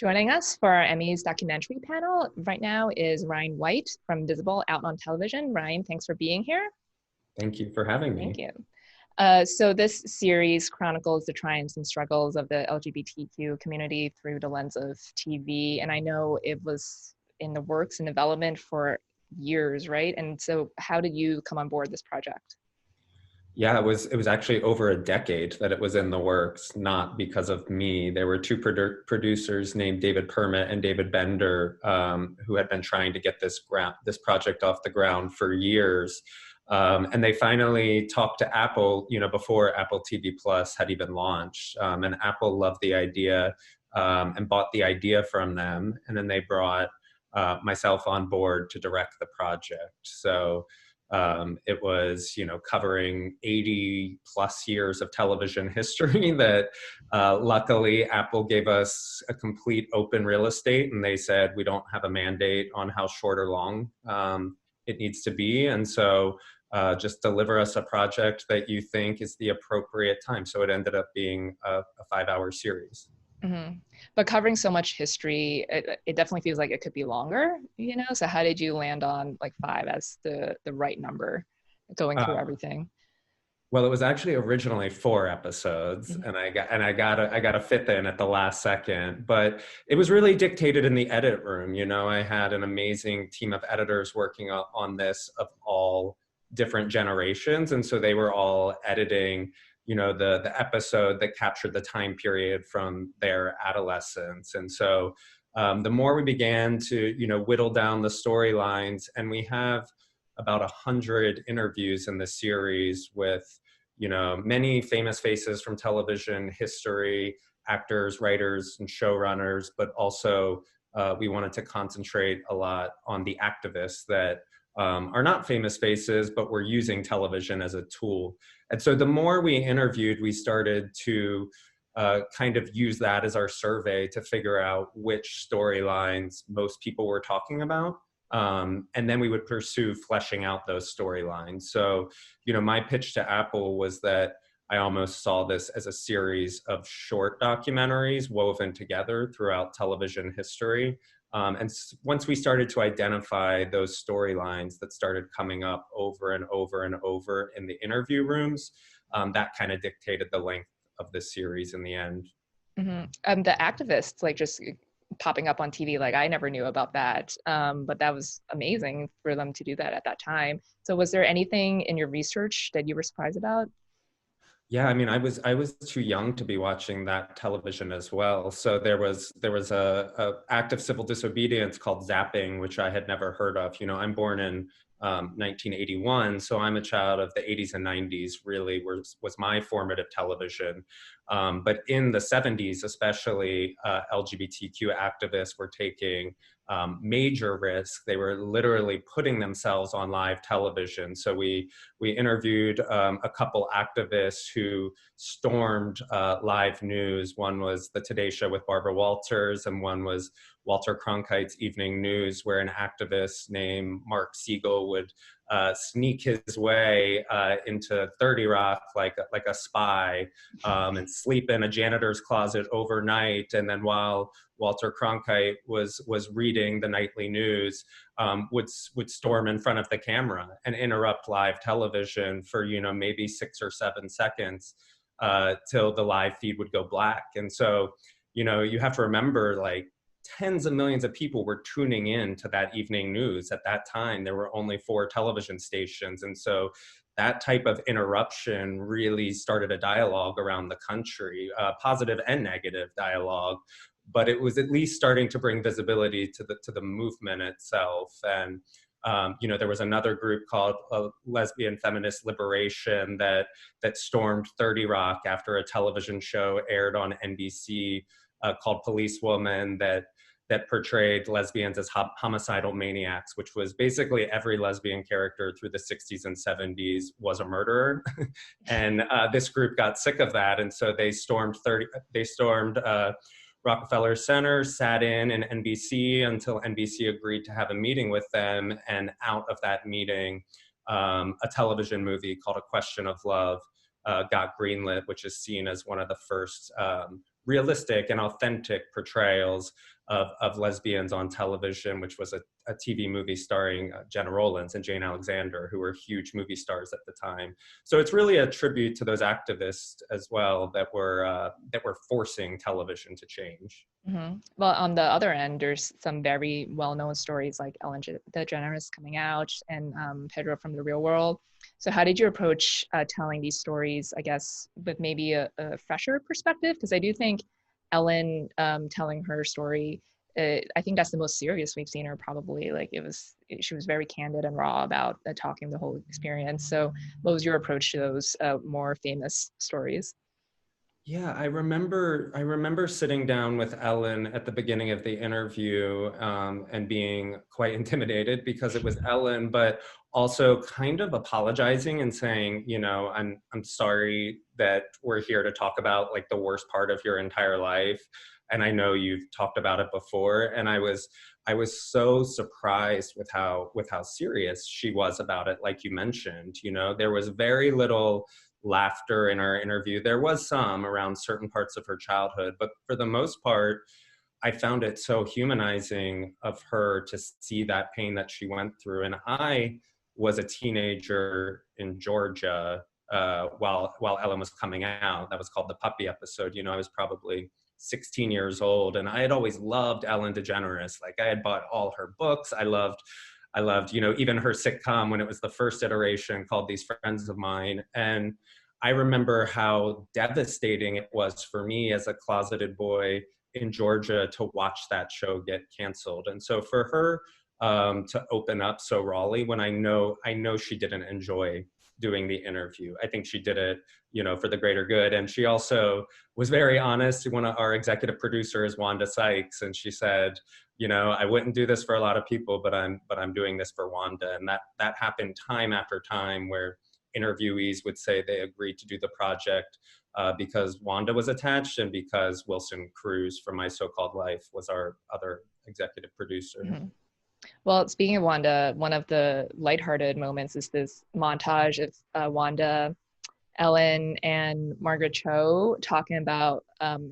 Joining us for our Emmys documentary panel right now is Ryan White from Visible out on television. Ryan, thanks for being here. Thank you for having me. Thank you. So this series chronicles the triumphs and struggles of the LGBTQ community through the lens of TV. And I know it was in the works and development for years, right? And so how did you come on board this project? Yeah, it was actually over a decade that it was in the works, not because of me. There were two producers named David Permit and David Bender who had been trying to get this project off the ground for years. And they finally talked to Apple, before Apple TV Plus had even launched. And Apple loved the idea and bought the idea from them. And then they brought myself on board to direct the project. So it was, covering 80 plus years of television history that luckily Apple gave us a complete open real estate, and they said, we don't have a mandate on how short or long it needs to be. And so just deliver us a project that you think is the appropriate time. So it ended up being a 5-hour series. Mm-hmm. But covering so much history, it definitely feels like it could be longer, So how did you land on like 5 as the right number going through everything? Well, it was actually originally 4 episodes, Mm-hmm. and I got to fit in at the last second. But it was really dictated in the edit room. I had an amazing team of editors working on this of all different generations, and so they were all editing the episode that captured the time period from their adolescence. And so the more we began to whittle down the storylines, and we have about 100 interviews in the series with many famous faces from television history, actors, writers, and showrunners, but also we wanted to concentrate a lot on the activists that are not famous faces, but we're using television as a tool. And so the more we interviewed, we started to kind of use that as our survey to figure out which storylines most people were talking about. And then we would pursue fleshing out those storylines. So, my pitch to Apple was that I almost saw this as a series of short documentaries woven together throughout television history. And once we started to identify those storylines that started coming up over and over and over in the interview rooms, that kind of dictated the length of the series in the end. Mm-hmm. The activists, like just popping up on TV, like I never knew about that, but that was amazing for them to do that at that time. So was there anything in your research that you were surprised about? Yeah, I mean, I was too young to be watching that television as well. So there was a act of civil disobedience called zapping, which I had never heard of. I'm born in 1981, so I'm a child of the 80s and 90s. Really, was my formative television. But in the 70s, especially, LGBTQ activists were taking major risks. They were literally putting themselves on live television. So we interviewed a couple activists who stormed live news. One was the Today Show with Barbara Walters, and one was Walter Cronkite's Evening News, where an activist named Mark Siegel would sneak his way into 30 Rock like a spy, and sleep in a janitor's closet overnight. And then while Walter Cronkite was reading the nightly news, would storm in front of the camera and interrupt live television for maybe 6 or 7 seconds till the live feed would go black. And so you have to remember, like, tens of millions of people were tuning in to that evening news. At that time, there were only 4 television stations. And so that type of interruption really started a dialogue around the country, positive and negative dialogue. But it was at least starting to bring visibility to the movement itself. And there was another group called Lesbian Feminist Liberation that stormed 30 Rock after a television show aired on NBC called Policewoman that portrayed lesbians as homicidal maniacs, which was basically every lesbian character through the 60s and 70s was a murderer. And this group got sick of that, and so they stormed Rockefeller Center, sat in NBC until NBC agreed to have a meeting with them. And out of that meeting, a television movie called A Question of Love got greenlit, which is seen as one of the first realistic and authentic portrayals of lesbians on television, which was a TV movie starring Jenna Rollins and Jane Alexander, who were huge movie stars at the time. So it's really a tribute to those activists as well that were forcing television to change. Mm-hmm. Well, on the other end, there's some very well-known stories like Ellen DeGeneres coming out and Pedro from the Real World. So how did you approach telling these stories, I guess, with maybe a fresher perspective? Because I do think Ellen telling her story, I think that's the most serious we've seen her probably. Like she was very candid and raw about talking the whole experience. So what was your approach to those more famous stories? Yeah, I remember sitting down with Ellen at the beginning of the interview and being quite intimidated because it was Ellen, but also kind of apologizing and saying, you know, I'm sorry that we're here to talk about like the worst part of your entire life. And I know you've talked about it before. And I was so surprised with how serious she was about it. Like you mentioned, you know, there was very little laughter in our interview. There was some around certain parts of her childhood, but for the most part, I found it so humanizing of her to see that pain that she went through. And I was a teenager in Georgia while Ellen was coming out. That was called the Puppy episode. You know, I was probably 16 years old, and I had always loved Ellen DeGeneres. Like I had bought all her books. I loved, you know, even her sitcom when it was the first iteration called These Friends of Mine. And I remember how devastating it was for me as a closeted boy in Georgia to watch that show get canceled. And so for her to open up so rawly when I know she didn't enjoy doing the interview. I think she did it, you know, for the greater good. And she also was very honest. One of our executive producers, Wanda Sykes, and she said, you know, I wouldn't do this for a lot of people, but I'm doing this for Wanda. And that happened time after time where interviewees would say they agreed to do the project because Wanda was attached and because Wilson Cruz from My So-Called Life was our other executive producer. Mm-hmm. Well, speaking of Wanda, one of the lighthearted moments is this montage of Wanda, Ellen, and Margaret Cho talking about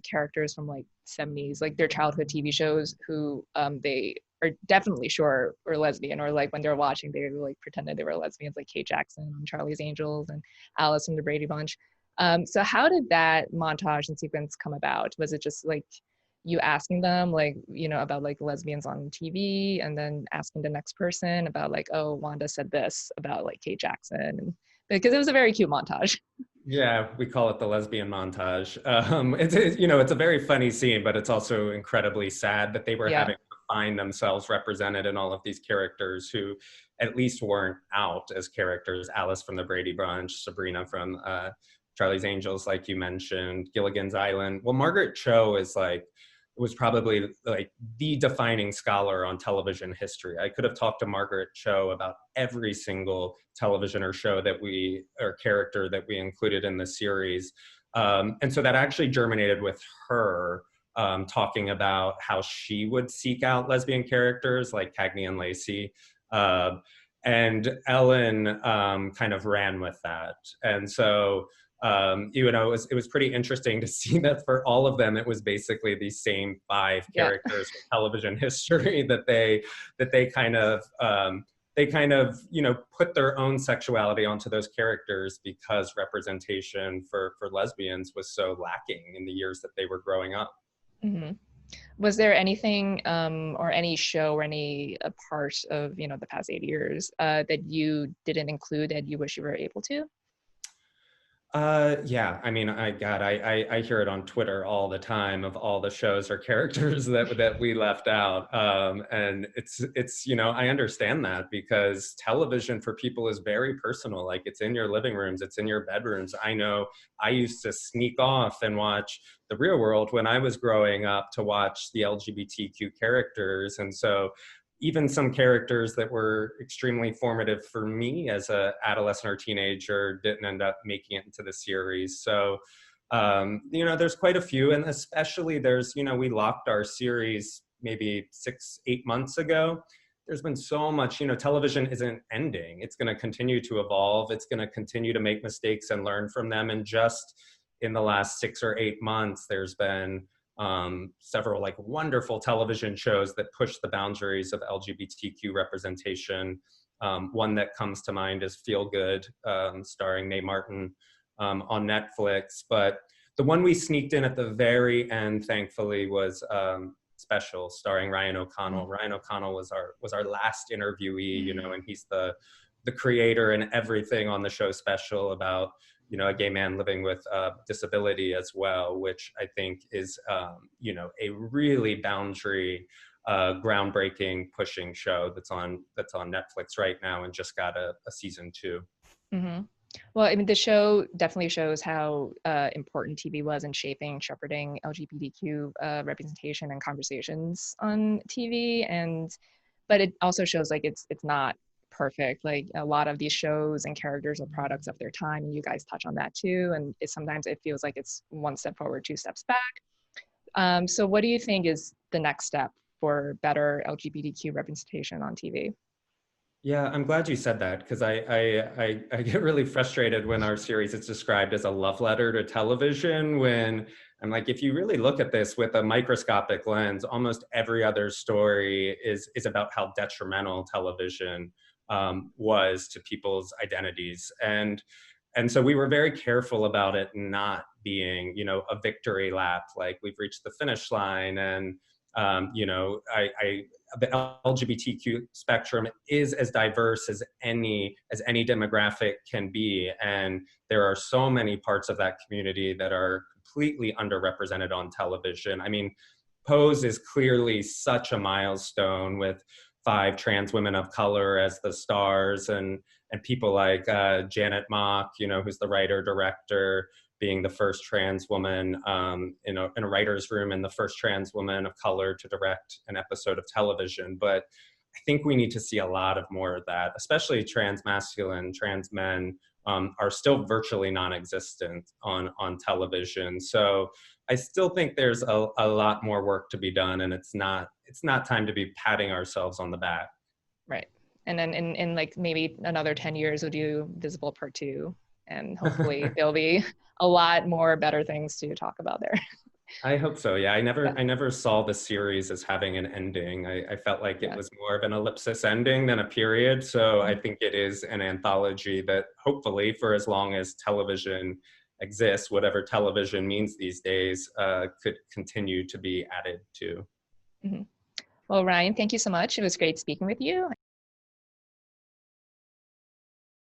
characters from like 70s, like their childhood TV shows who they are definitely sure were lesbian, or like when they're watching, they like pretended they were lesbians, like Kate Jackson on Charlie's Angels and Alice from the Brady Bunch. So how did that montage and sequence come about? Was it just like you asking them like, you know, about like lesbians on TV and then asking the next person about like, oh, Wanda said this about like Kate Jackson, and because it was a very cute montage. Yeah, we call it the lesbian montage. You know, it's a very funny scene, but it's also incredibly sad that they were Yeah. having to find themselves represented in all of these characters who at least weren't out as characters. Alice from the Brady Bunch, Sabrina from Charlie's Angels, like you mentioned, Gilligan's Island. Well, Margaret Cho is like, was probably like the defining scholar on television history. I could have talked to Margaret Cho about every single television or show or character that we included in the series. And so that actually germinated with her talking about how she would seek out lesbian characters like Cagney and Lacey. And Ellen kind of ran with that. And so you know, it was pretty interesting to see that for all of them, it was basically these same five characters from television history that they kind of, you know, put their own sexuality onto those characters because representation for lesbians was so lacking in the years that they were growing up. Mm-hmm. Was there anything or any show or any part of, you know, the past 8 years that you didn't include that you wish you were able to? Yeah, I mean, I hear it on Twitter all the time of all the shows or characters that we left out. And it's, you know, I understand that because television for people is very personal. Like it's in your living rooms, it's in your bedrooms. I know I used to sneak off and watch The Real World when I was growing up to watch the LGBTQ characters. And so even some characters that were extremely formative for me as a adolescent or teenager didn't end up making it into the series. So, you know, there's quite a few, and especially there's, you know, we locked our series maybe 6-8 months ago. There's been so much, you know, television isn't ending. It's going to continue to evolve. It's going to continue to make mistakes and learn from them and just in the last 6 or 8 months, there's been several like wonderful television shows that push the boundaries of LGBTQ representation. One that comes to mind is Feel Good, starring Mae Martin on Netflix. But the one we sneaked in at the very end, thankfully, was Special, starring Ryan O'Connell. Ryan O'Connell was our last interviewee, you know, and he's the creator and everything on the show Special, about, you know, a gay man living with disability as well, which I think is, you know, a really boundary, groundbreaking, pushing show that's on Netflix right now and just got a season 2. Mm-hmm. Well, I mean, the show definitely shows how important TV was in shaping, shepherding LGBTQ representation and conversations on TV, but it also shows like it's not perfect. Like a lot of these shows and characters are products of their time, and you guys touch on that too. And sometimes it feels like it's one step forward, 2 steps back. So what do you think is the next step for better LGBTQ representation on TV? Yeah, I'm glad you said that, because I get really frustrated when our series is described as a love letter to television, when I'm like, if you really look at this with a microscopic lens, almost every other story is about how detrimental television was to people's identities. And so we were very careful about it not being, you know, a victory lap, like we've reached the finish line. And you know, the LGBTQ spectrum is as diverse as any demographic can be, and there are so many parts of that community that are completely underrepresented on television. I mean, Pose is clearly such a milestone, with 5 trans women of color as the stars, and people like Janet Mock, you know, who's the writer director, being the first trans woman in a writer's room and the first trans woman of color to direct an episode of television. But I think we need to see a lot of more of that, especially trans masculine, trans men are still virtually non-existent on television. So I still think there's a lot more work to be done, and it's not time to be patting ourselves on the back. Right. And then in like maybe another 10 years, we'll do Visible Part 2. And hopefully there'll be a lot more better things to talk about there. I hope so. Yeah, I never saw the series as having an ending. I felt like it was more of an ellipsis ending than a period. So I think it is an anthology that hopefully, for as long as television exists, whatever television means these days, could continue to be added to. Mm-hmm. Well, Ryan, thank you so much. It was great speaking with you.